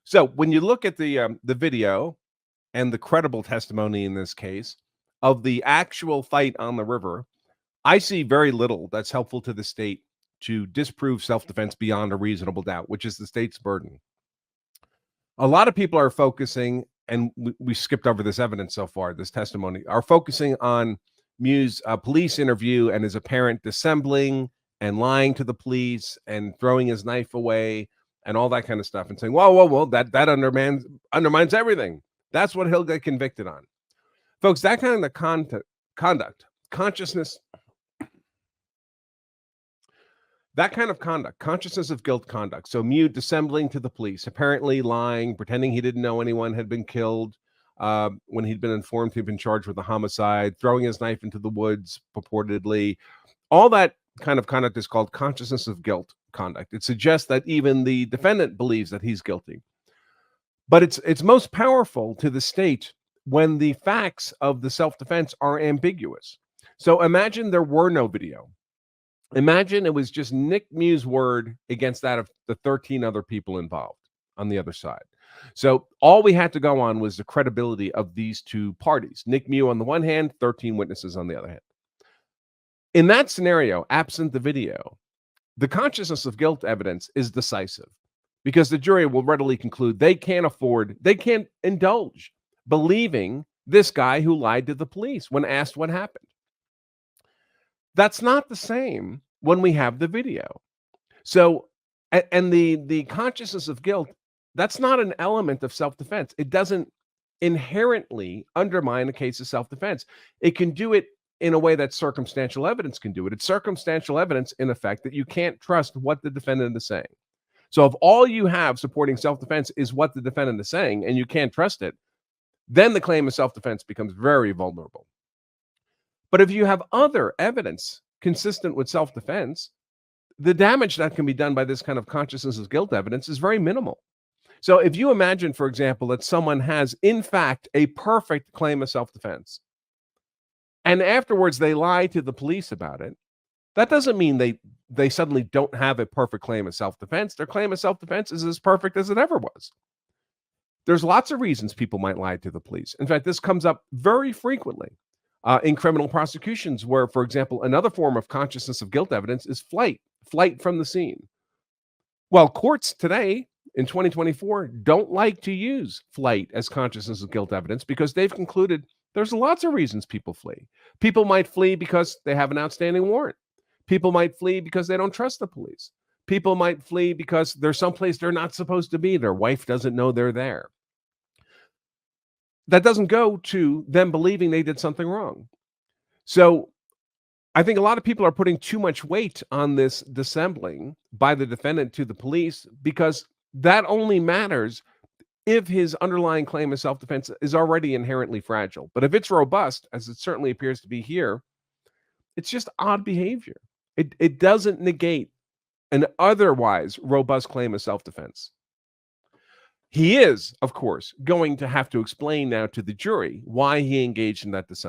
So when you look at the video and the credible testimony in this case of the actual fight on the river, I see very little that's helpful to the state to disprove self-defense beyond a reasonable doubt, which is the state's burden. A lot of people are focusing, and we skipped over this evidence so far, this testimony, are focusing on Mew's police interview and his apparent dissembling and lying to the police and throwing his knife away and all that kind of stuff, and saying, whoa, that undermines everything. That's what he'll get convicted on. Folks, that kind of conduct, consciousness consciousness of guilt conduct. So Mew dissembling to the police, apparently lying, pretending he didn't know anyone had been killed when he'd been informed he'd been charged with a homicide, throwing his knife into the woods, purportedly. All that kind of conduct is called consciousness of guilt conduct. It suggests that even the defendant believes that he's guilty. But it's most powerful to the state when the facts of the self-defense are ambiguous. So imagine there were no video. Imagine it was just Nick Mew's word against that of the 13 other people involved on the other side. So all we had to go on was the credibility of these two parties. Nick Mew on the one hand, 13 witnesses on the other hand. In that scenario, absent the video, the consciousness of guilt evidence is decisive because the jury will readily conclude they can't indulge believing this guy who lied to the police when asked what happened. That's not the same when we have the video. So, and the consciousness of guilt, that's not an element of self-defense. It doesn't inherently undermine a case of self-defense. It can do it in a way that circumstantial evidence can do it. It's circumstantial evidence, in effect, that you can't trust what the defendant is saying. So if all you have supporting self-defense is what the defendant is saying and you can't trust it, then the claim of self-defense becomes very vulnerable. But if you have other evidence consistent with self-defense, the damage that can be done by this kind of consciousness of guilt evidence is very minimal. So if you imagine, for example, that someone has, in fact, a perfect claim of self-defense, and afterwards they lie to the police about it, that doesn't mean they suddenly don't have a perfect claim of self-defense. Their claim of self-defense is as perfect as it ever was. There's lots of reasons people might lie to the police. In fact, this comes up very frequently in criminal prosecutions where, for example, another form of consciousness of guilt evidence is flight from the scene. Well, courts today in 2024 don't like to use flight as consciousness of guilt evidence because they've concluded there's lots of reasons people flee. People might flee because they have an outstanding warrant. People might flee because they don't trust the police. People might flee because they're someplace they're not supposed to be. Their wife doesn't know they're there. That doesn't go to them believing they did something wrong. So I think a lot of people are putting too much weight on this dissembling by the defendant to the police because that only matters if his underlying claim of self-defense is already inherently fragile. But if it's robust, as it certainly appears to be here, it's just odd behavior. It doesn't negate an otherwise robust claim of self-defense. He is, of course, going to have to explain now to the jury why he engaged in that dissent.